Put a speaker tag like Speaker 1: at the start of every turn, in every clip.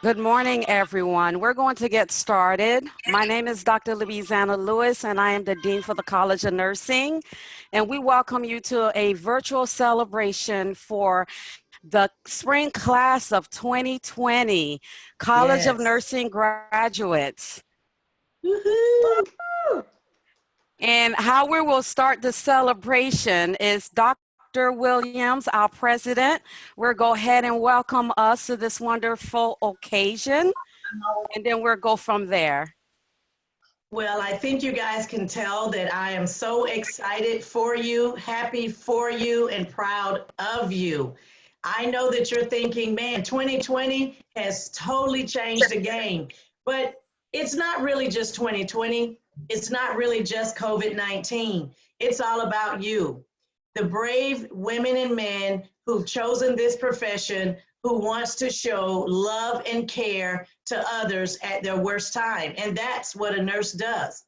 Speaker 1: Good morning, everyone. We're going to get started. My name is Dr. Louisiana Lewis, and I am the Dean for the College of Nursing. And we welcome you to a virtual celebration for the spring class of 2020, College of Nursing graduates.
Speaker 2: Woohoo!
Speaker 1: And how we will start the celebration is Dr. Williams, our president, will go ahead and welcome us to this wonderful occasion, and then we'll go from there.
Speaker 2: Well, I think you guys can tell that I am so excited for you, happy for you, and proud of you. I know that you're thinking, man, 2020 has totally changed the game, but it's not really just 2020. It's not really just COVID-19. It's all about you. The brave women and men who've chosen this profession, who wants to show love and care to others at their worst time. And that's what a nurse does.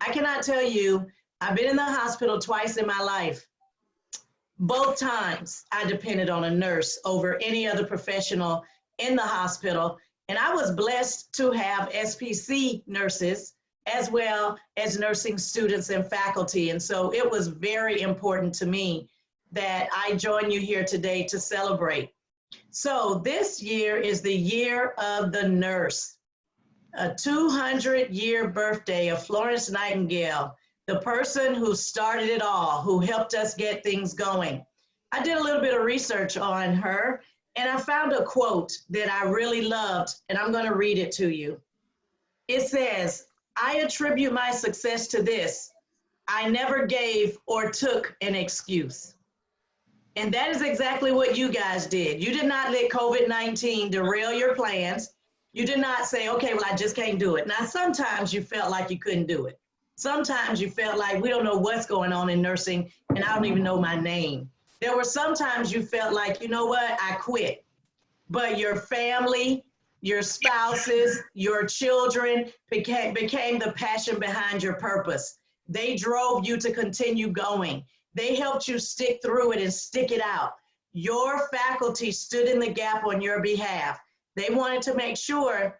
Speaker 2: I cannot tell you, I've been in the hospital twice in my life. Both times I depended on a nurse over any other professional in the hospital. And I was blessed to have SPC nurses as well as nursing students and faculty. And so it was very important to me that I join you here today to celebrate. So this year is the year of the nurse, a 200-year birthday of Florence Nightingale, the person who started it all, who helped us get things going. I did a little bit of research on her, and I found a quote that I really loved, and I'm going to read it to you. It says, "I attribute my success to this. I never gave or took an excuse." And that is exactly what you guys did. You did not let COVID-19 derail your plans. You did not say, okay, well, I just can't do it. Now, sometimes you felt like you couldn't do it. Sometimes you felt like we don't know what's going on in nursing and I don't even know my name. There were sometimes you felt like, you know what, I quit. But your family, your spouses, your children became the passion behind your purpose. They drove you to continue going. They helped you stick through it and stick it out. Your faculty stood in the gap on your behalf. They wanted to make sure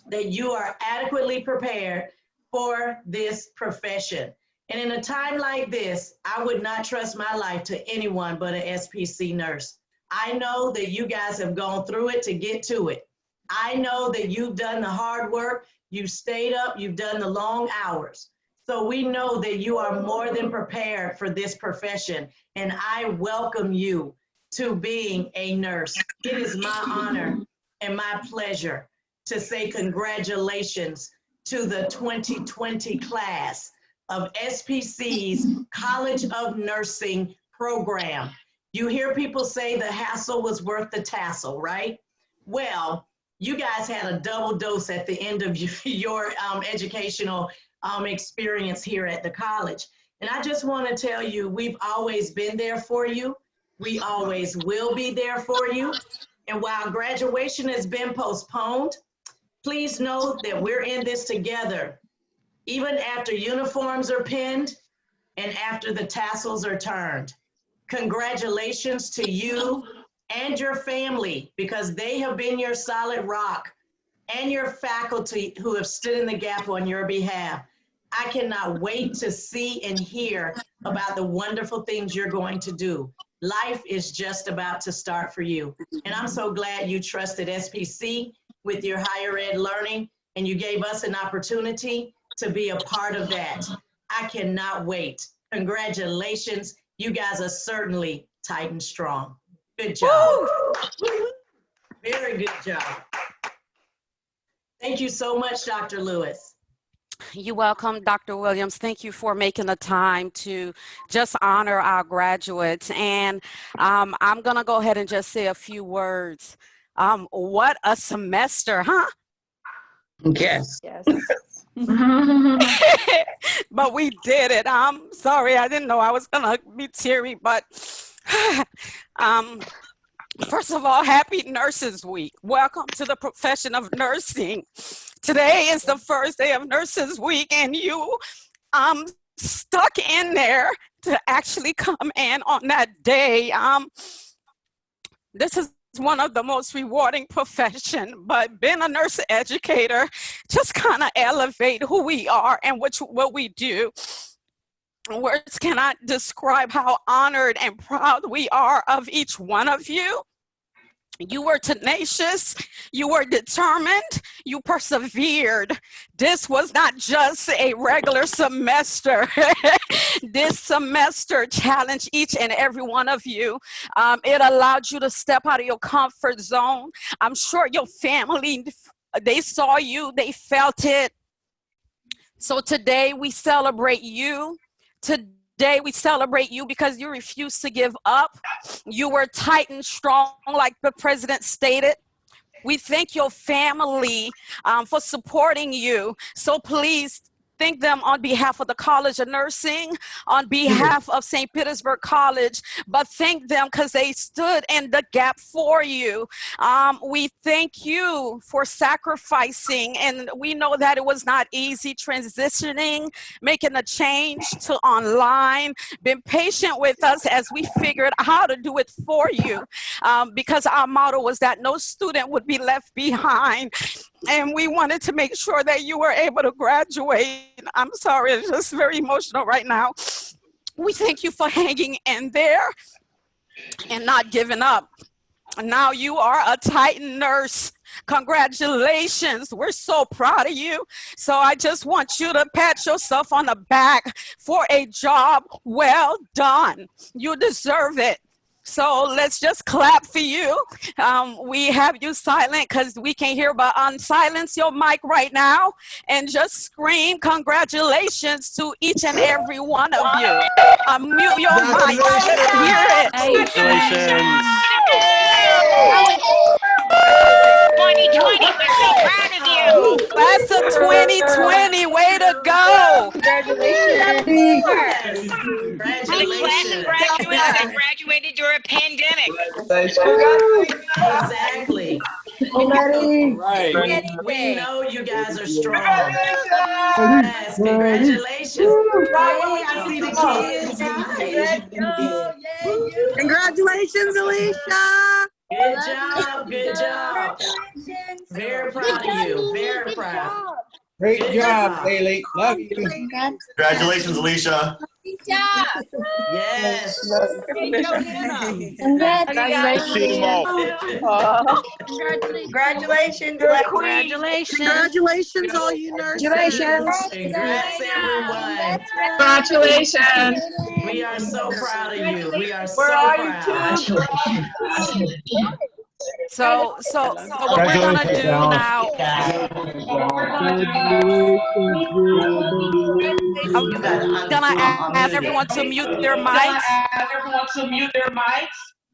Speaker 2: that you are adequately prepared for this profession. And in a time like this, I would not trust my life to anyone but an SPC nurse. I know that you guys have gone through it to get to it. I know that you've done the hard work, you've stayed up, you've done the long hours. So we know that you are more than prepared for this profession, and I welcome you to being a nurse. It is my honor and my pleasure to say congratulations to the 2020 class of SPC's College of Nursing program. You hear people say the hassle was worth the tassel, right? Well, you guys had a double dose at the end of your educational experience here at the college. And I just want to tell you, we've always been there for you. We always will be there for you. And while graduation has been postponed, please know that we're in this together, even after uniforms are pinned and after the tassels are turned. Congratulations to you and your family, because they have been your solid rock, and your faculty who have stood in the gap on your behalf. I cannot wait to see and hear about the wonderful things you're going to do. Life is just about to start for you. And I'm so glad you trusted SPC with your higher ed learning, and you gave us an opportunity to be a part of that. I cannot wait. Congratulations. You guys are certainly tight and strong. Good job. Woo! Very good job. Thank you so much, Dr. Lewis.
Speaker 1: You're welcome, Dr. Williams. Thank you for making the time to just honor our graduates. And I'm going to go ahead and just say a few words. What a semester, huh?
Speaker 2: Yes.
Speaker 3: Yes.
Speaker 1: But we did it. I'm sorry, I didn't know I was gonna be teary, but first of all, happy Nurses Week. Welcome to the profession of nursing. Today is the first day of Nurses Week, and you stuck in there to actually come in on that day. This is one of the most rewarding profession, but being a nurse educator just kind of elevate who we are and what we do. Words cannot describe how honored and proud we are of each one of you. You were tenacious, you were determined, you persevered. This was not just a regular semester. This semester challenged each and every one of you. It allowed you to step out of your comfort zone. I'm sure your family, they saw you, they felt it. So today we celebrate you. Today we celebrate you because you refused to give up. You were tight and strong, like the president stated. We thank your family for supporting you. So please thank them on behalf of the College of Nursing, on behalf of St. Petersburg College, but thank them because they stood in the gap for you. We thank you for sacrificing, and we know that it was not easy transitioning, making a change to online, been patient with us as we figured how to do it for you, because our motto was that no student would be left behind. And we wanted to make sure that you were able to graduate. I'm sorry, it's just very emotional right now. We thank you for hanging in there and not giving up. Now you are a Titan nurse. Congratulations. We're so proud of you. So I just want you to pat yourself on the back for a job well done. You deserve it. So let's just clap for you. We have you silent because we can't hear, but silence your mic right now and just scream congratulations to each and every one of you. Mute your mic. Hear it.
Speaker 3: Congratulations.
Speaker 4: 2020, we're so proud of you.
Speaker 1: Class of 2020, way to go.
Speaker 4: The class of
Speaker 2: Congratulations.
Speaker 4: graduates that graduated during a pandemic.
Speaker 2: Exactly.
Speaker 3: Right.
Speaker 2: We know you guys are strong. Yes, congratulations. Hey, I see the kids.
Speaker 5: Congratulations, Alicia.
Speaker 2: Good job, good job. Very proud of you, very proud.
Speaker 6: Great
Speaker 2: Good
Speaker 6: job,
Speaker 2: job.
Speaker 6: Haley. Love you.
Speaker 3: Congratulations, Alicia.
Speaker 2: Yes.
Speaker 5: Congratulations, Congratulations, all you nurses.
Speaker 2: Congrats, everyone.
Speaker 7: Congratulations.
Speaker 2: We are so proud of you. We are so proud.
Speaker 1: So what we're gonna do now, I'm gonna ask everyone to mute their mics.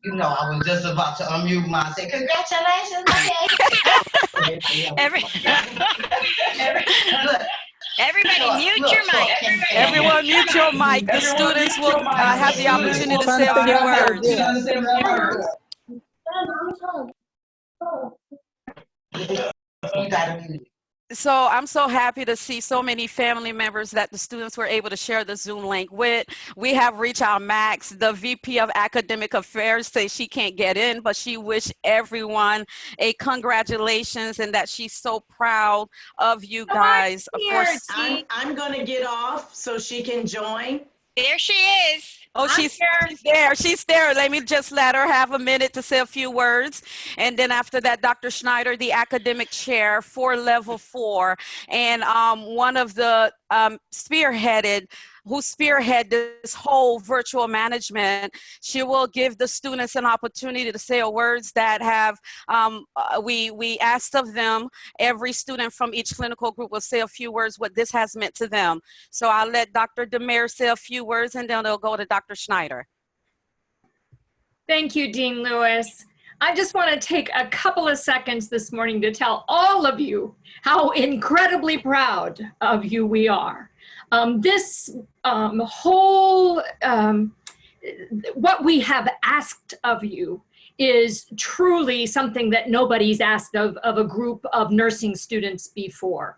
Speaker 8: You know, I was just about to unmute mine and say, congratulations,
Speaker 4: Everybody mute your mic.
Speaker 1: Everyone mute your mic. The students will have the opportunity to say a few words.
Speaker 8: You gotta mute it.
Speaker 1: So I'm so happy to see so many family members that the students were able to share the Zoom link with. We have reached our max. The VP of Academic Affairs says she can't get in, but she wished everyone a congratulations and that she's so proud of you guys. Of course,
Speaker 2: I'm gonna get off so she can join.
Speaker 4: There she is.
Speaker 1: oh, she's there. She's there. Let me just let her have a minute to say a few words. And then after that, Dr. Schneider, the academic chair for level 4, and one of the who spearheaded this whole virtual management, she will give the students an opportunity to say words that have, we asked of them. Every student from each clinical group will say a few words what this has meant to them. So I'll let Dr. Demir say a few words and then they'll go to Dr. Schneider.
Speaker 7: Thank you, Dean Lewis. I just want to take a couple of seconds this morning to tell all of you how incredibly proud of you we are. What we have asked of you is truly something that nobody's asked of a group of nursing students before.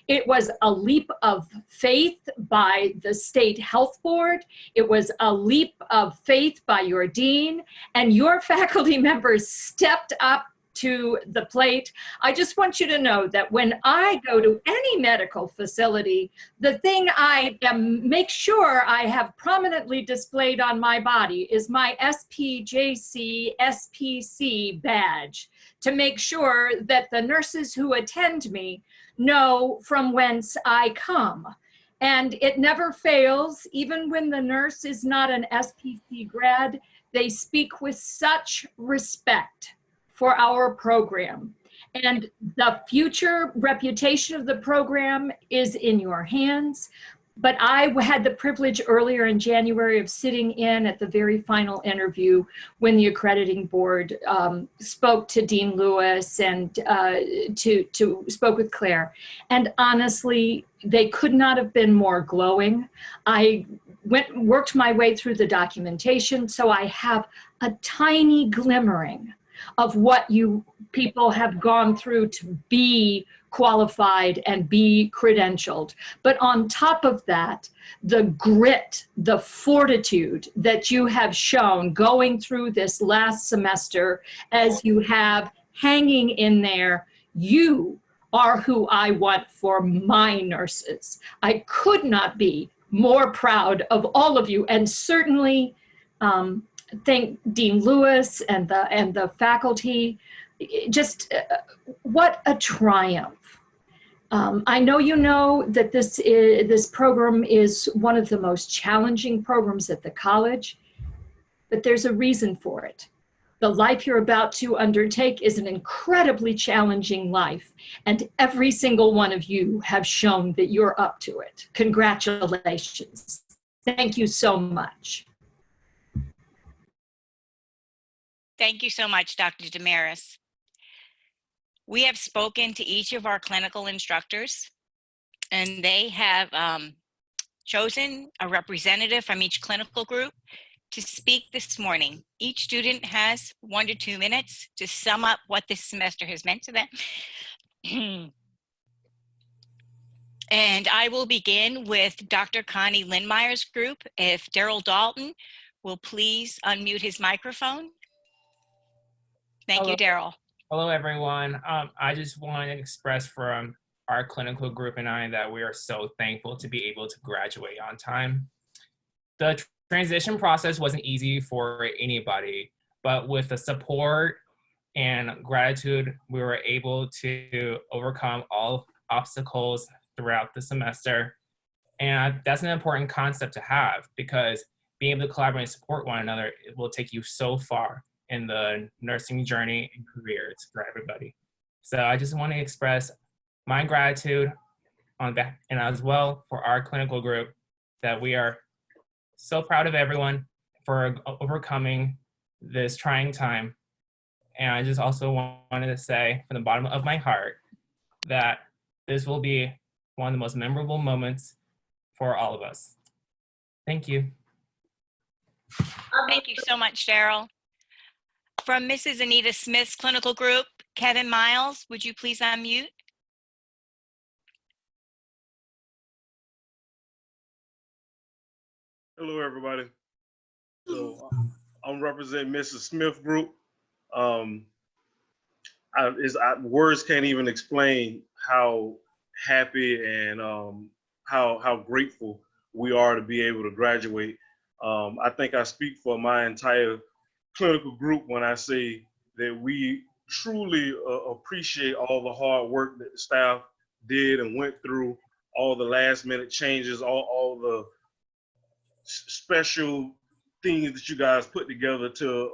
Speaker 7: It was a leap of faith by the state health board. It was a leap of faith by your dean, and your faculty members stepped up to the plate. I just want you to know that when I go to any medical facility, the thing I make sure I have prominently displayed on my body is my SPJC, SPC badge to make sure that the nurses who attend me know from whence I come. And it never fails, even when the nurse is not an SPC grad, they speak with such respect for our program. And the future reputation of the program is in your hands. But I had the privilege earlier in January of sitting in at the very final interview when the accrediting board spoke to Dean Lewis and spoke with Claire. And honestly, they could not have been more glowing. I worked my way through the documentation, so I have a tiny glimmering of what you people have gone through to be qualified and be credentialed. But on top of that, the grit, the fortitude that you have shown going through this last semester, as you have hanging in there, you are who I want for my nurses. I could not be more proud of all of you, and certainly thank Dean Lewis and the faculty. Just what a triumph. I know you know that this program is one of the most challenging programs at the college, but there's a reason for it. The life you're about to undertake is an incredibly challenging life, and every single one of you have shown that you're up to it. Congratulations. Thank you so much.
Speaker 4: Thank you so much, Dr. Damaris. We have spoken to each of our clinical instructors, and they have chosen a representative from each clinical group to speak this morning. Each student has 1 to 2 minutes to sum up what this semester has meant to them. And I will begin with Dr. Connie Lindmeier's group. If Daryl Dalton will please unmute his microphone. Thank you, Daryl.
Speaker 6: Hello, everyone. I just want to express from our clinical group and I that we are so thankful to be able to graduate on time. The transition process wasn't easy for anybody, but with the support and gratitude, we were able to overcome all obstacles throughout the semester. And that's an important concept to have, because being able to collaborate and support one another, it will take you so far in the nursing journey and careers for everybody. So I just want to express my gratitude on that, and as well for our clinical group, that we are so proud of everyone for overcoming this trying time. And I just also wanted to say from the bottom of my heart that this will be one of the most memorable moments for all of us. Thank you.
Speaker 4: Thank you so much, Daryl. From Mrs. Anita Smith's clinical group, Kevin Miles, would you please unmute?
Speaker 9: Hello, everybody. So I'm representing Mrs. Smith group. Words can't even explain how happy and how grateful we are to be able to graduate. I think I speak for my entire clinical group when I say that we truly appreciate all the hard work that the staff did and went through, all the last minute changes, all the special things that you guys put together to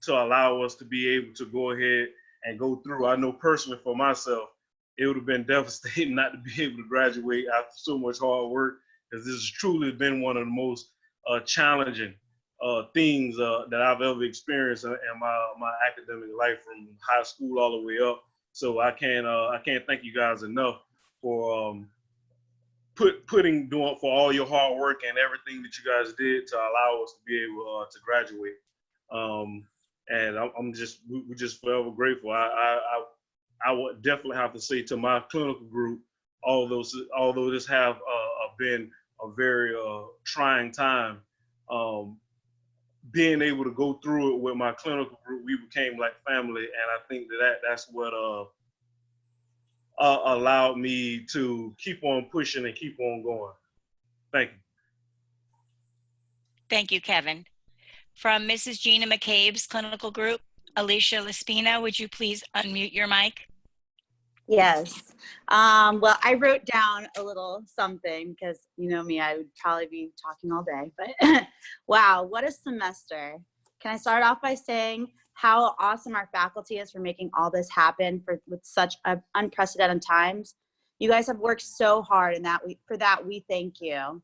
Speaker 9: allow us to be able to go ahead and go through. I know personally for myself, it would have been devastating not to be able to graduate after so much hard work, because this has truly been one of the most challenging things that I've ever experienced in my academic life, from high school all the way up. So I can't thank you guys enough for doing for all your hard work and everything that you guys did to allow us to be able to graduate. And we're just forever grateful. I would definitely have to say to my clinical group, although this have been a very trying time, being able to go through it with my clinical group, we became like family, and I think that's what allowed me to keep on pushing and keep on going. Thank you.
Speaker 4: Thank you, Kevin. From Mrs. Gina McCabe's clinical group, Alicia Lespina, would you please unmute your mic?
Speaker 10: Yes. Well, I wrote down a little something because you know me, I would probably be talking all day, but wow, what a semester. Can I start off by saying how awesome our faculty is for making all this happen with such unprecedented times. You guys have worked so hard, and for that we thank you.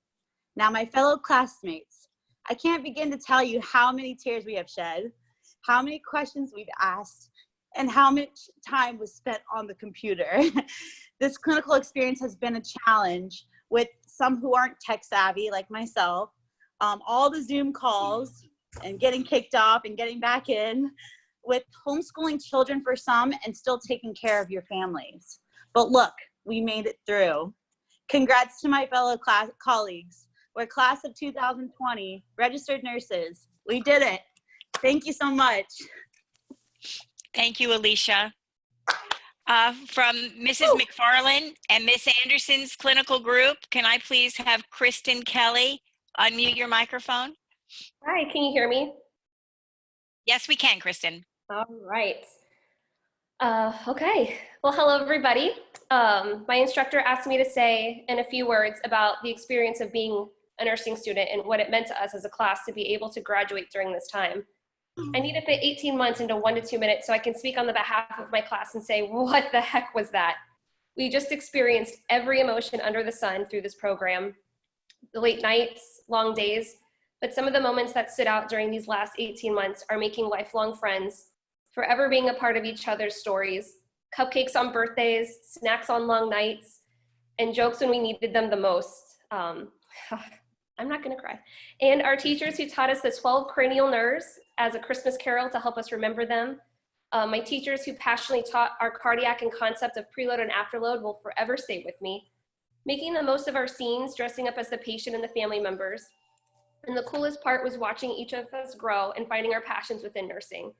Speaker 10: Now, my fellow classmates, I can't begin to tell you how many tears we have shed, how many questions we've asked, and how much time was spent on the computer. This clinical experience has been a challenge with some who aren't tech savvy like myself, all the Zoom calls and getting kicked off and getting back in, with homeschooling children for some and still taking care of your families. But look, we made it through. Congrats to my fellow colleagues. We're class of 2020, registered nurses. We did it. Thank you so much.
Speaker 4: Thank you, Alicia. From Mrs. McFarland and Miss Anderson's clinical group, can I please have Kristen Kelly unmute your microphone?
Speaker 11: Hi, can you hear me?
Speaker 4: Yes, we can, Kristen.
Speaker 11: All right. Okay. Well, hello, everybody. My instructor asked me to say in a few words about the experience of being a nursing student and what it meant to us as a class to be able to graduate during this time. I need to fit 18 months into 1 to 2 minutes so I can speak on the behalf of my class and say, what the heck was that? We just experienced every emotion under the sun through this program. The late nights, long days, but some of the moments that stood out during these last 18 months are making lifelong friends, forever being a part of each other's stories, cupcakes on birthdays, snacks on long nights, and jokes when we needed them the most. I'm not gonna cry. And our teachers who taught us the 12 cranial nerves as a Christmas carol to help us remember them. My teachers who passionately taught our cardiac and concept of preload and afterload will forever stay with me. Making the most of our scenes, dressing up as the patient and the family members. And the coolest part was watching each of us grow and finding our passions within nursing.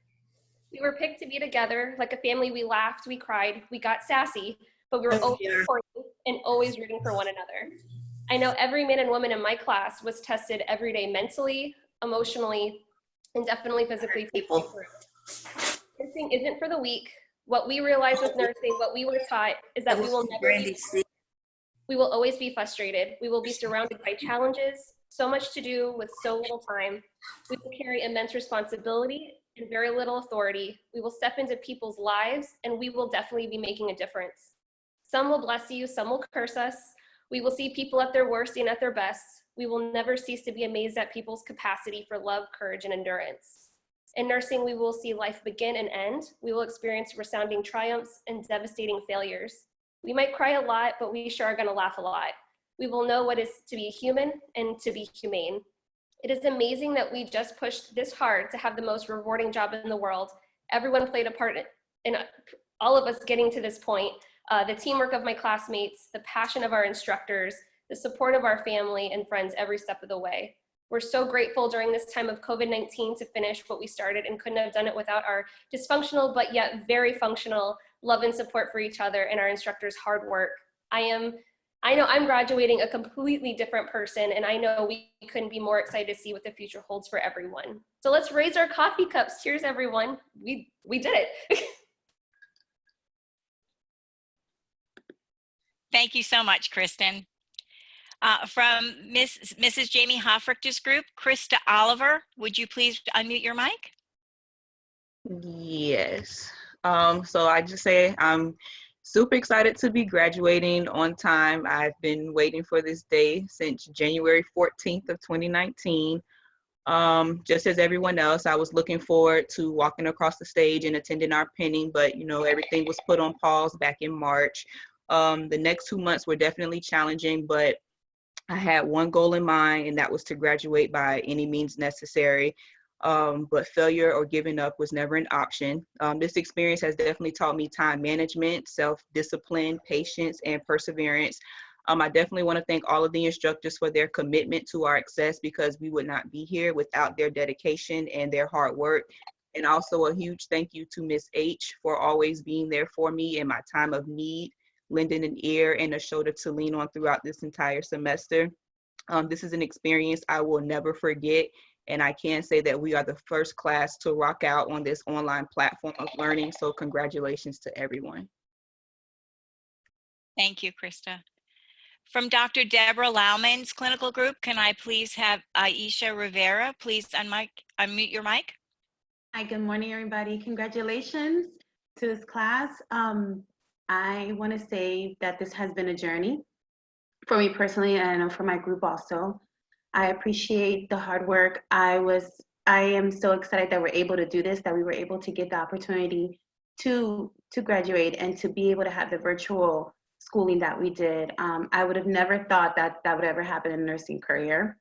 Speaker 11: We were picked to be together like a family. We laughed, we cried, we got sassy, but we were always supporting and always rooting for one another. I know every man and woman in my class was tested every day mentally, emotionally, and definitely physically. Nursing isn't for the weak. What we realized with nursing, what we were taught, is that we will never we will always be frustrated. We will be surrounded by challenges, so much to do with so little time. We will carry immense responsibility and very little authority. We will step into people's lives, and we will definitely be making a difference. Some will bless you, some will curse us. We will see people at their worst and at their best. We will never cease to be amazed at people's capacity for love, courage, and endurance. In nursing, we will see life begin and end. We will experience resounding triumphs and devastating failures. We might cry a lot, but we sure are gonna laugh a lot. We will know what is to be human and to be humane. It is amazing that we just pushed this hard to have the most rewarding job in the world. Everyone played a part in all of us getting to this point. The teamwork of my classmates, the passion of our instructors, the support of our family and friends every step of the way. We're so grateful during this time of COVID-19 to finish what we started, and couldn't have done it without our dysfunctional but yet very functional love and support for each other and our instructors' hard work. I know I'm graduating a completely different person, and I know we couldn't be more excited to see what the future holds for everyone. So let's raise our coffee cups. Cheers, everyone. We did it.
Speaker 4: Thank you so much, Kristen. From Mrs. Jamie Hoffrichter's group, Krista Oliver, would you please unmute your mic?
Speaker 12: Yes. So I just say I'm super excited to be graduating on time. I've been waiting for this day since January 14th of 2019, Just as everyone else, I was looking forward to walking across the stage and attending our pinning, but everything was put on pause back in March. The next 2 months were definitely challenging, but I had one goal in mind, and that was to graduate by any means necessary. But failure or giving up was never an option. This experience has definitely taught me time management, self-discipline, patience, and perseverance. I definitely want to thank all of the instructors for their commitment to our success, because we would not be here without their dedication and their hard work. And also a huge thank you to Miss H for always being there for me in my time of need, lending an ear and a shoulder to lean on throughout this entire semester. This is an experience I will never forget. And I can say that we are the first class to rock out on this online platform of learning. So congratulations to everyone.
Speaker 4: Thank you, Krista. From Dr. Deborah Lauman's clinical group, can I please have Aisha Rivera? Please unmute your mic.
Speaker 13: Hi, good morning, everybody. Congratulations to this class. I want to say that this has been a journey for me personally, and I know for my group also. I appreciate the hard work. I am so excited that we're able to do this, that we were able to get the opportunity to graduate and to be able to have the virtual schooling that we did. I would have never thought that that would ever happen in a nursing career.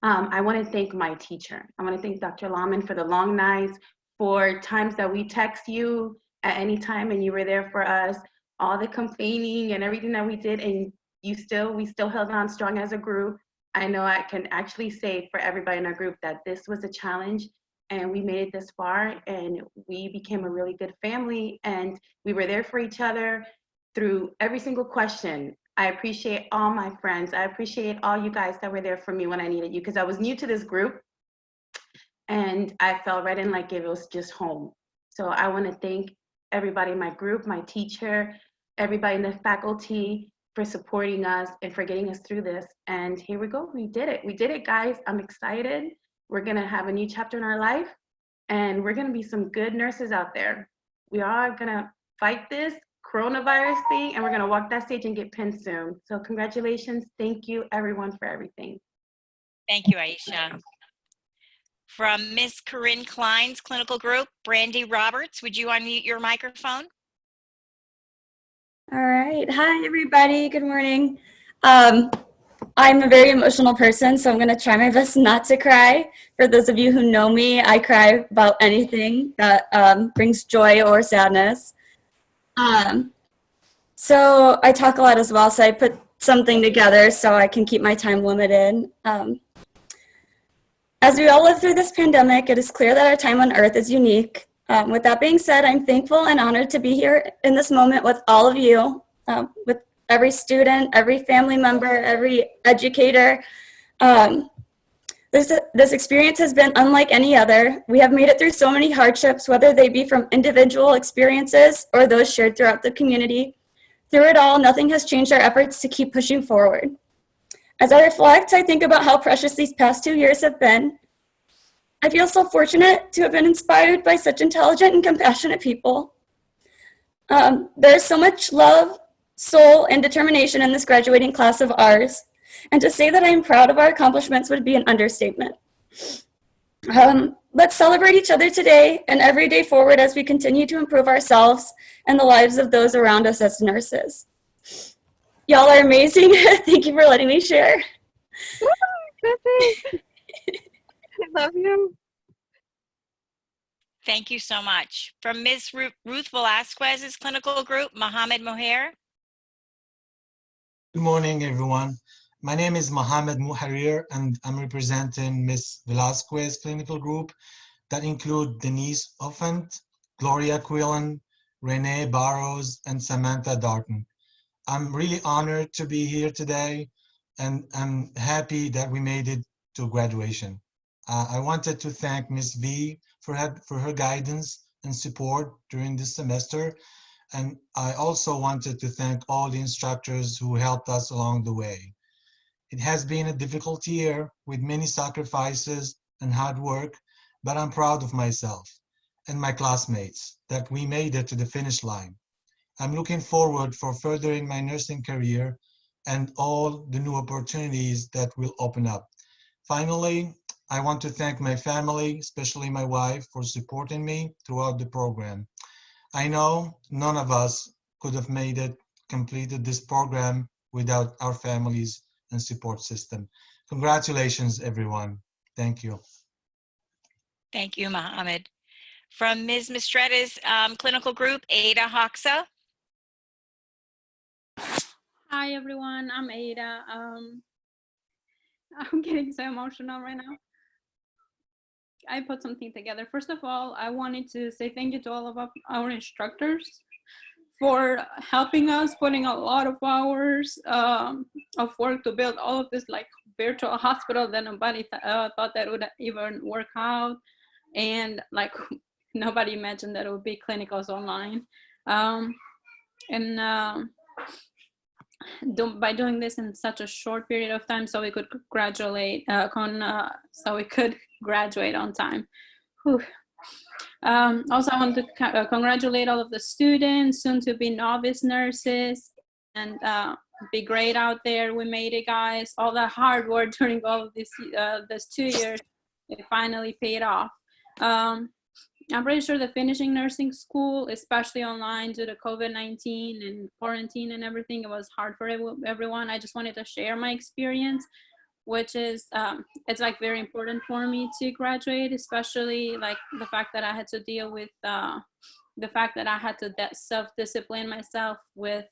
Speaker 13: I want to thank my teacher. I want to thank Dr. Lauman for the long nights, for times that we text you at any time and you were there for us, all the complaining and everything that we did, and we still held on strong as a group. I know I can actually say for everybody in our group that this was a challenge, and we made it this far, and we became a really good family, and we were there for each other through every single question. I appreciate all my friends. I appreciate all you guys that were there for me when I needed you, because I was new to this group and I felt right in like it was just home. So I want to thank everybody in my group, my teacher, everybody in the faculty for supporting us and for getting us through this. And here we go. We did it. We did it, guys. I'm excited. We're going to have a new chapter in our life, and we're going to be some good nurses out there. We are going to fight this coronavirus thing, and we're going to walk that stage and get pinned soon. So congratulations. Thank you, everyone, for everything.
Speaker 4: Thank you, Aisha. From Miss Corinne Klein's clinical group, Brandy Roberts, would you unmute your microphone?
Speaker 14: All right. Hi, everybody. Good morning. I'm a very emotional person, so I'm going to try my best not to cry. For those of you who know me, I cry about anything that brings joy or sadness. So I talk a lot as well, so I put something together so I can keep my time limited. As we all live through this pandemic, it is clear that our time on Earth is unique. With that being said, I'm thankful and honored to be here in this moment with all of you, with every student, every family member, every educator. This experience has been unlike any other. We have made it through so many hardships, whether they be from individual experiences or those shared throughout the community. Through it all, nothing has changed our efforts to keep pushing forward. As I reflect, I think about how precious these past 2 years have been. I feel so fortunate to have been inspired by such intelligent and compassionate people. There's so much love, soul, and determination in this graduating class of ours. And to say that I'm proud of our accomplishments would be an understatement. Let's celebrate each other today and every day forward as we continue to improve ourselves and the lives of those around us as nurses. Y'all are amazing. Thank you for letting me share.
Speaker 15: I love you.
Speaker 4: Thank you so much. From Ms. Ruth Velasquez's clinical group, Mohammed Mohair.
Speaker 16: Good morning, everyone. My name is Mohammed Muharir, and I'm representing Ms. Velasquez clinical group that include Denise Offent, Gloria Quillen, Renee Barrows, and Samantha Darton. I'm really honored to be here today, and I'm happy that we made it to graduation. I wanted to thank Ms. V for her guidance and support during this semester, and I also wanted to thank all the instructors who helped us along the way. It has been a difficult year with many sacrifices and hard work, but I'm proud of myself and my classmates that we made it to the finish line. I'm looking forward for furthering my nursing career and all the new opportunities that will open up. Finally, I want to thank my family, especially my wife, for supporting me throughout the program. I know none of us could have completed this program without our families and support system. Congratulations, everyone. Thank you.
Speaker 4: Thank you, Mohammed. From Ms. Mistretta's clinical group, Ada Hoxa.
Speaker 17: Hi everyone, I'm Ada. I'm getting so emotional right now. I put something together. First of all, I wanted to say thank you to all of our instructors for helping us, putting a lot of hours of work to build all of this like virtual hospital that nobody thought that would even work out. And like nobody imagined that it would be clinicals online. By doing this in such a short period of time, so we could graduate on time. Whew. Also, I want to congratulate all of the students, soon to be novice nurses, and be great out there. We made it, guys. All the hard work during all of this 2 years, it finally paid off. I'm pretty sure the finishing nursing school, especially online due to COVID-19 and quarantine and everything, it was hard for everyone. I just wanted to share my experience, which is, it's like very important for me to graduate, especially like the fact that I had to deal with the fact that I had to self-discipline myself with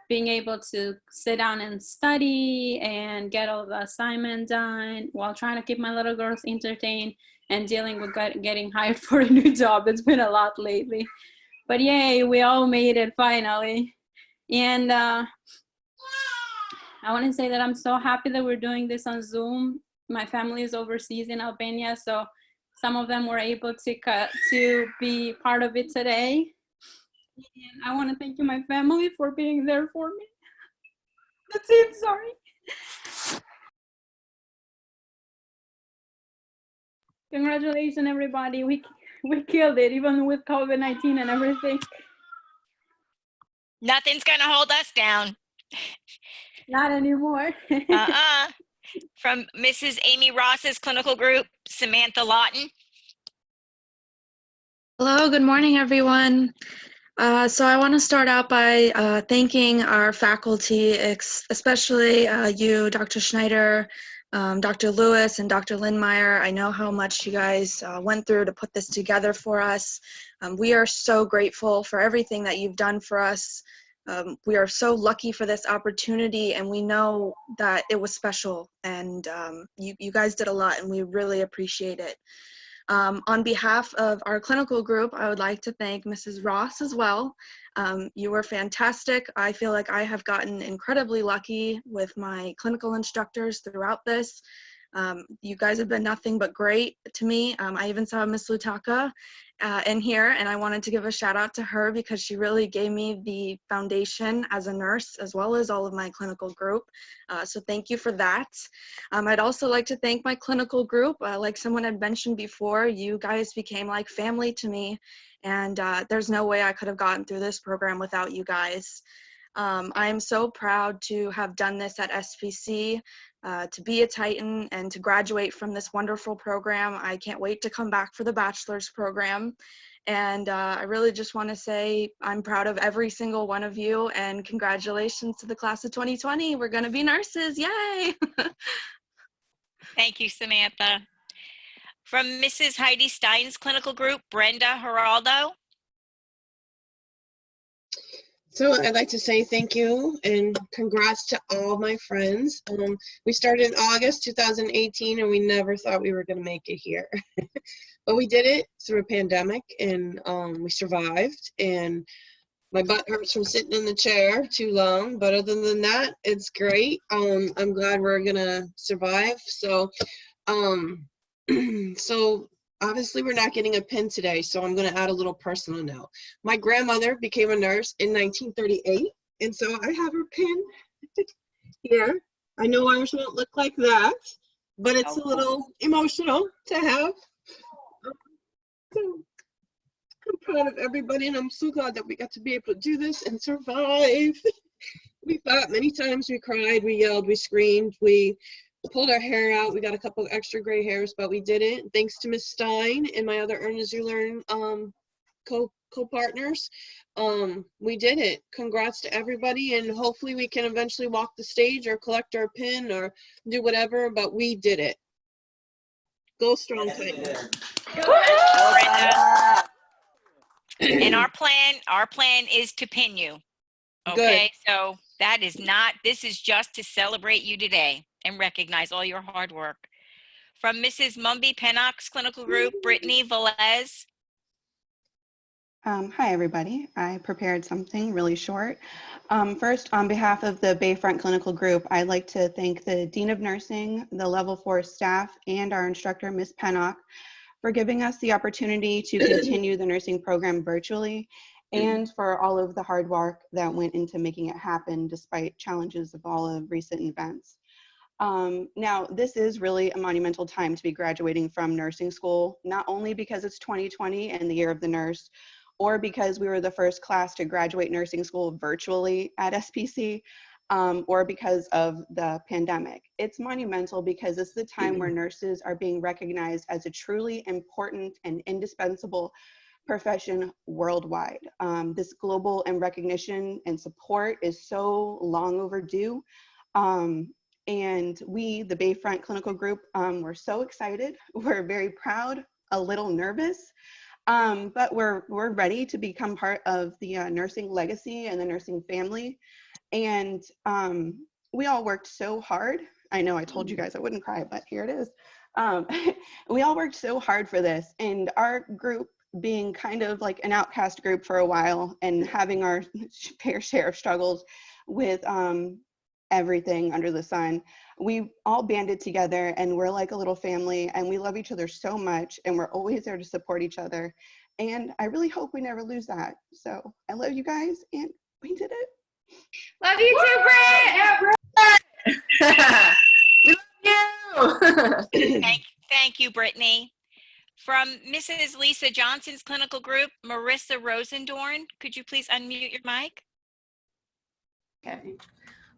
Speaker 17: being able to sit down and study and get all the assignment done while trying to keep my little girls entertained and dealing with getting hired for a new job. It's been a lot lately, but yay, we all made it finally. And I want to say that I'm so happy that we're doing this on Zoom. My family is overseas in Albania, so some of them were able to be part of it today. And I want to thank you, my family, for being there for me. That's it, sorry. Congratulations, everybody. We killed it, even with COVID-19 and everything.
Speaker 4: Nothing's gonna hold us down.
Speaker 17: Not anymore.
Speaker 4: From Mrs. Amy Ross's clinical group, Samantha Lawton.
Speaker 15: Hello, good morning, everyone. So I want to start out by thanking our faculty, especially you, Dr. Schneider, Dr. Lewis, and Dr. Lindmeyer. I know how much you guys went through to put this together for us. We are so grateful for everything that you've done for us. We are so lucky for this opportunity, and we know that it was special, and you guys did a lot, and we really appreciate it. On behalf of our clinical group, I would like to thank Mrs. Ross as well. You were fantastic. I feel like I have gotten incredibly lucky with my clinical instructors throughout this. You guys have been nothing but great to me. I even saw Miss Lutaka in here, and I wanted to give a shout out to her because she really gave me the foundation as a nurse, as well as all of my clinical group. So thank you for that. I'd also like to thank my clinical group. Like someone had mentioned before, you guys became like family to me, and there's no way I could have gotten through this program without you guys. I am so proud to have done this at SPC, to be a Titan and to graduate from this wonderful program. I can't wait to come back for the bachelor's program. And I really just want to say I'm proud of every single one of you, and congratulations to the class of 2020. We're going to be nurses. Yay!
Speaker 4: Thank you, Samantha. From Mrs. Heidi Stein's clinical group, Brenda Geraldo.
Speaker 18: So I'd like to say thank you and congrats to all my friends. We started in August 2018 and we never thought we were going to make it here. But we did it through a pandemic, and we survived, and my butt hurts from sitting in the chair too long, but other than that, it's great. I'm glad we're going to survive. So obviously we're not getting a pin today, so I'm going to add a little personal note. My grandmother became a nurse in 1938, and so I have her pin here. I know ours won't look like that, but it's a little emotional to have. I'm proud of everybody, and I'm so glad that we got to be able to do this and survive. We fought many times, we cried, we yelled, we screamed, we pulled our hair out. We got a couple extra gray hairs, but we did it. Thanks to Miss Stein and my other Earn As You Learn co-partners. We did it. Congrats to everybody, and hopefully we can eventually walk the stage or collect our pin or do whatever, but we did it. Go Strong Titans.
Speaker 4: And our plan is to pin you. Okay, so that is not, this is just to celebrate you today and recognize all your hard work. From Mrs. Mumby Pennock's clinical group, Brittany Velez.
Speaker 19: Hi, everybody. I prepared something really short. First, on behalf of the Bayfront Clinical Group, I'd like to thank the Dean of Nursing, the Level 4 staff, and our instructor, Ms. Pennock, for giving us the opportunity to continue the nursing program virtually, and for all of the hard work that went into making it happen despite challenges of all of recent events. Now, this is really a monumental time to be graduating from nursing school, not only because it's 2020 and the year of the nurse, or because we were the first class to graduate nursing school virtually at SPC, or because of the pandemic. It's monumental because it's the time where nurses are being recognized as a truly important and indispensable profession worldwide. This global and recognition and support is so long overdue. And we, the Bayfront Clinical Group, we're so excited. We're very proud, a little nervous, but we're ready to become part of the nursing legacy and the nursing family. And we all worked so hard. I know I told you guys I wouldn't cry, but here it is. We all worked so hard for this, and our group, being kind of like an outcast group for a while and having our fair share of struggles with everything under the sun, we all banded together and we're like a little family, and we love each other so much, and we're always there to support each other. And I really hope we never lose that. So I love you guys, and we did it.
Speaker 11: Love you too, Britt.
Speaker 4: We love you. Thank you, Brittany. From Mrs. Lisa Johnson's clinical group, Marissa Rosendorn, could you please unmute your mic?
Speaker 20: Okay.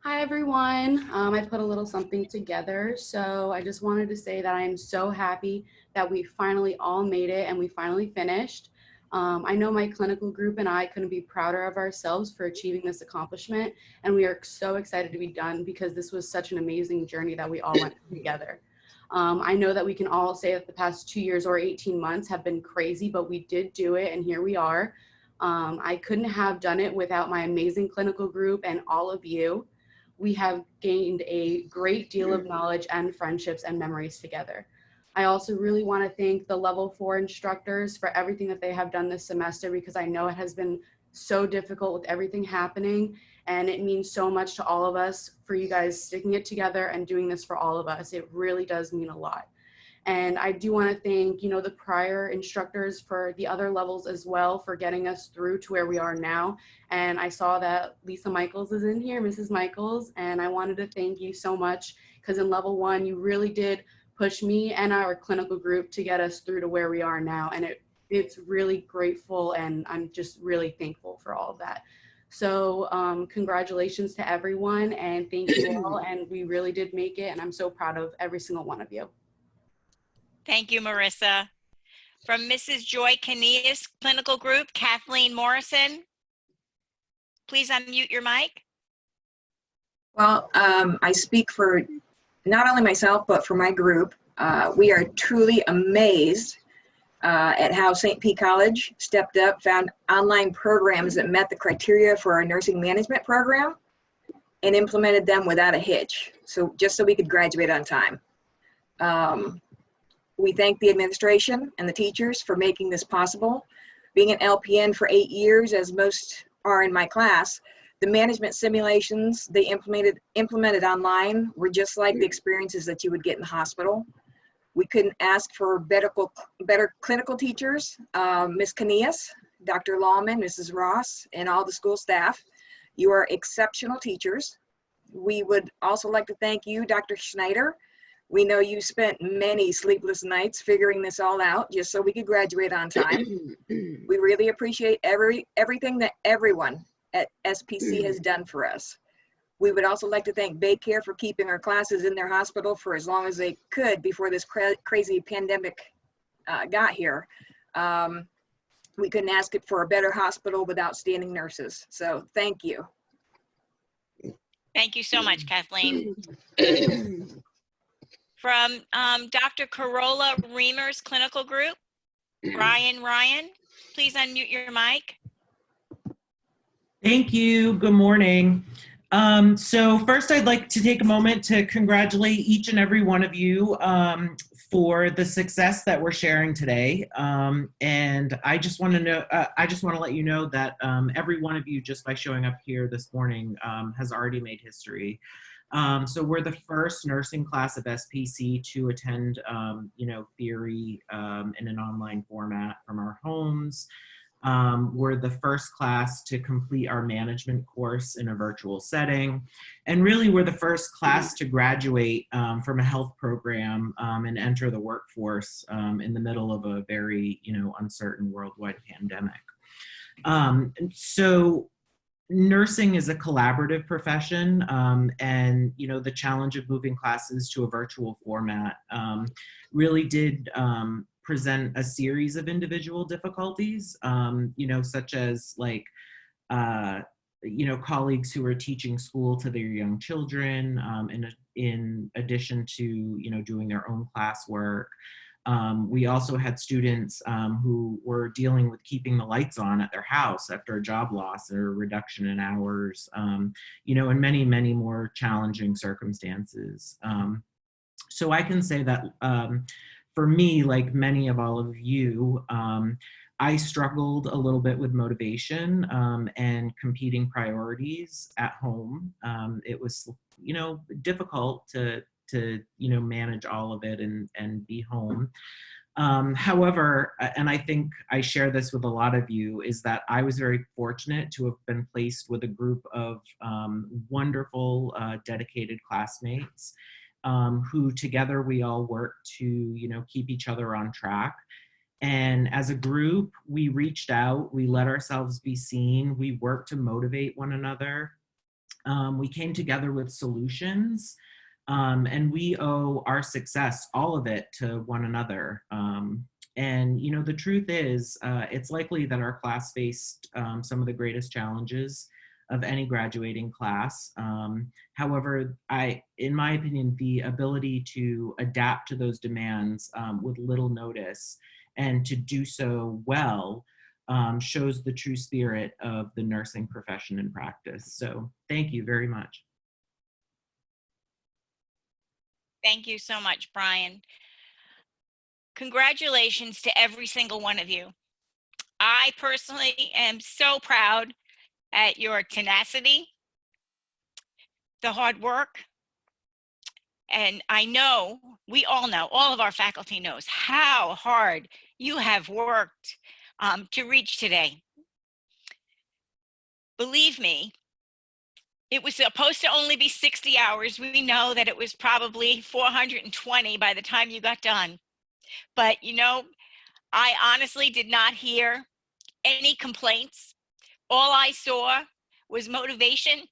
Speaker 20: Hi, everyone. I put a little something together. So I just wanted to say that I am so happy that we finally all made it and we finally finished. I know my clinical group and I couldn't be prouder of ourselves for achieving this accomplishment. And we are so excited to be done because this was such an amazing journey that we all went through together. I know that we can all say that the past 2 years or 18 months have been crazy, but we did do it, and here we are. I couldn't have done it without my amazing clinical group and all of you. We have gained a great deal of knowledge and friendships and memories together. I also really want to thank the Level 4 instructors for everything that they have done this semester, because I know it has been so difficult with everything happening, and it means so much to all of us for you guys sticking it together and doing this for all of us. It really does mean a lot. And I do want to thank, the prior instructors for the other levels as well for getting us through to where we are now. And I saw that Lisa Michaels is in here, Mrs. Michaels, and I wanted to thank you so much, because in Level 1, you really did push me and our clinical group to get us through to where we are now. And it's really grateful, and I'm just really thankful for all of that. So congratulations to everyone, and thank you all. And we really did make it, and I'm so proud of every single one of you.
Speaker 4: Thank you, Marissa. From Mrs. Joy Caneas clinical group, Kathleen Morrison, please unmute your mic.
Speaker 21: Well, I speak for not only myself, but for my group. We are truly amazed at how St. P. College stepped up, found online programs that met the criteria for our nursing management program, and implemented them without a hitch, just so we could graduate on time. We thank the administration and the teachers for making this possible. Being an LPN for 8 years, as most are in my class, the management simulations they implemented online were just like the experiences that you would get in the hospital. We couldn't ask for better clinical teachers. Ms. Caneas, Dr. Lawman, Mrs. Ross, and all the school staff. You are exceptional teachers. We would also like to thank you, Dr. Schneider. We know you spent many sleepless nights figuring this all out just so we could graduate on time. We really appreciate everything that everyone at SPC has done for us. We would also like to thank Baycare for keeping our classes in their hospital for as long as they could before this crazy pandemic got here. We couldn't ask it for a better hospital with outstanding nurses. So thank you.
Speaker 4: Thank you so much, Kathleen. From Dr. Carola Reamer's clinical group, Ryan, please unmute your mic.
Speaker 3: Thank you. Good morning. So first, I'd like to take a moment to congratulate each and every one of you for the success that we're sharing today. And I just want to let you know that every one of you, just by showing up here this morning, has already made history. So we're the first nursing class of SPC to attend, theory in an online format from our homes. We're the first class to complete our management course in a virtual setting. And really, we're the first class to graduate from a health program and enter the workforce in the middle of a very, uncertain worldwide pandemic. So nursing is a collaborative profession, and, the challenge of moving classes to a virtual format really did present a series of individual difficulties, such as colleagues who are teaching school to their young children, in addition to, doing their own classwork. We also had students who were dealing with keeping the lights on at their house after a job loss or a reduction in hours, and many, many more challenging circumstances. So I can say that for me, like many of all of you, I struggled a little bit with motivation and competing priorities at home. It was, difficult to manage all of it and be home. However, and I think I share this with a lot of you, is that I was very fortunate to have been placed with a group of wonderful, dedicated classmates who together we all work to, keep each other on track. And as a group, we reached out, we let ourselves be seen, we worked to motivate one another. We came together with solutions, and we owe our success, all of it, to one another. And, the truth is, it's likely that our class faced some of the greatest challenges of any graduating class. However, in my opinion, the ability to adapt to those demands with little notice and to do so well shows the true spirit of the nursing profession and practice. So thank you very much.
Speaker 4: Thank you so much, Brian. Congratulations to every single one of you. I personally am so proud at your tenacity, the hard work, and I know, we all know, all of our faculty knows how hard you have worked to reach today. Believe me, it was supposed to only be 60 hours. We know that it was probably 420 by the time you got done. But, I honestly did not hear any complaints. All I saw was motivation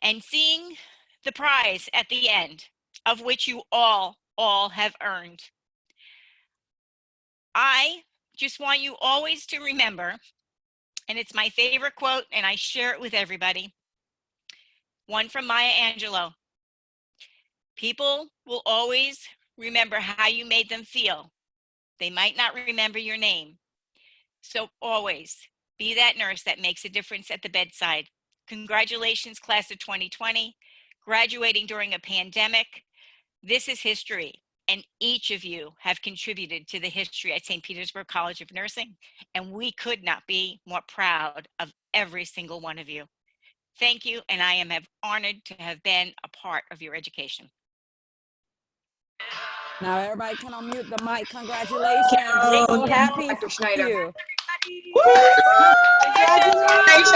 Speaker 4: and seeing the prize at the end, of which you all have earned. I just want you always to remember, and it's my favorite quote, and I share it with everybody, one from Maya Angelou. People will always remember how you made them feel. They might not remember your name. So always be that nurse that makes a difference at the bedside. Congratulations, class of 2020, graduating during a pandemic. This is history, and each of you have contributed to the history at St. Petersburg College of Nursing, and we could not be more proud of every single one of you. Thank you, and I am honored to have been a part of your education.
Speaker 22: Now everybody can unmute the mic. Congratulations. We're so happy
Speaker 21: Dr.
Speaker 22: for
Speaker 21: Schneider.
Speaker 22: you.
Speaker 21: Congratulations.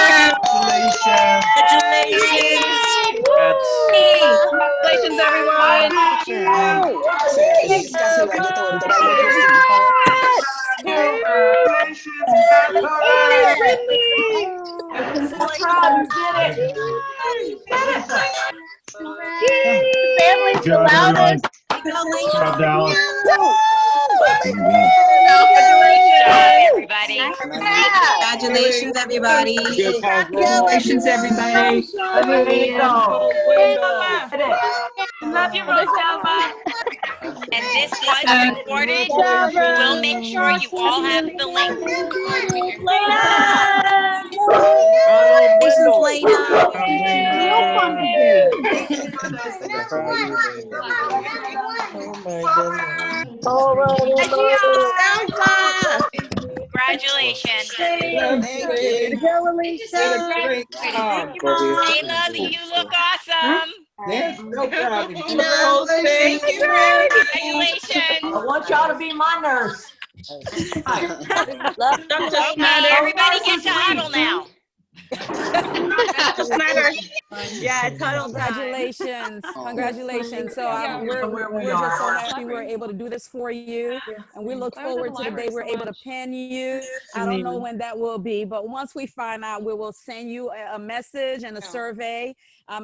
Speaker 23: Congratulations, everyone.
Speaker 22: You did it.
Speaker 10: Family's the loudest.
Speaker 2: Good job, Dallas.
Speaker 4: Everybody.
Speaker 12: Congratulations, everybody.
Speaker 22: Congratulations, everybody. Way to go.
Speaker 4: Love you, Rosalba. And this was recorded. We'll make sure you all have the link.
Speaker 22: Congratulations,
Speaker 4: Congratulations. Layla, you look awesome.
Speaker 22: Yes, no problem.
Speaker 4: Thank you. Congratulations.
Speaker 22: I want y'all to be my nurse.
Speaker 4: Okay, everybody get to huddle now.
Speaker 10: Yeah, it's huddle time.
Speaker 22: Congratulations.
Speaker 1: Congratulations. So we're just so happy we're able to do this for you. And we look forward to the day we're able to pin you. I don't know when that will be, but once we find out, we will send you a message and a survey.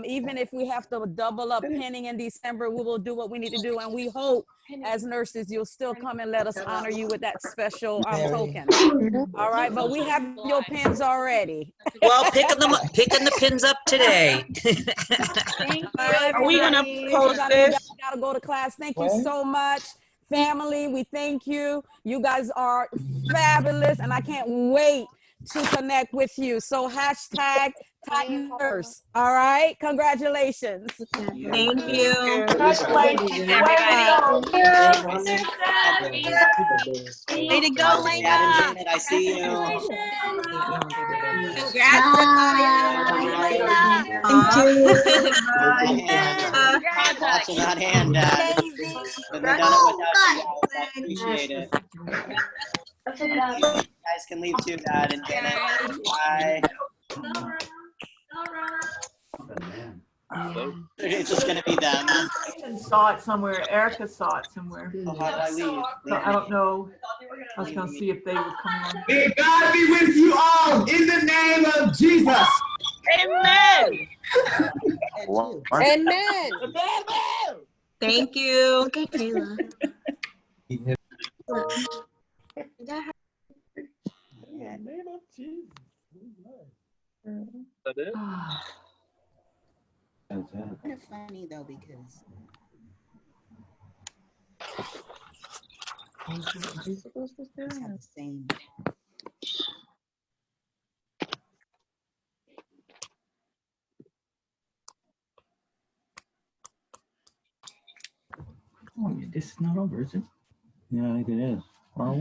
Speaker 1: Even if we have to double up pinning in December, we will do what we need to do. And we hope as nurses, you'll still come and let us honor you with that special token. All right, but we have your pins already.
Speaker 5: Well, picking the pins up today.
Speaker 22: Are we gonna post this?
Speaker 1: Gotta go to class. Thank you so much. Family, we thank you. You guys are fabulous, and I can't wait to connect with you. So hashtag Titan Nurse. All right, congratulations.
Speaker 12: Thank you.
Speaker 22: Congratulations, everybody.
Speaker 10: Way to go, Lena.
Speaker 5: I see you.
Speaker 10: Congrats to Claudia.
Speaker 12: Thank you.
Speaker 5: Watching that hand, Dad. Couldn't have done it without you guys. I appreciate it. You guys can leave too, Dad and Janet. Bye. It's just gonna be them.
Speaker 22: Saw it somewhere. Erica saw it somewhere.
Speaker 5: So how do I leave?
Speaker 22: So I don't know. I was gonna see if they would come on.
Speaker 8: May God be with you all in the name of Jesus.
Speaker 10: Amen.
Speaker 22: Amen.
Speaker 12: Thank you.
Speaker 10: Okay, Kayla.
Speaker 5: Kind of funny though because it's have the same.
Speaker 8: Oh, this is not over, is it? Yeah, I think it is. Well,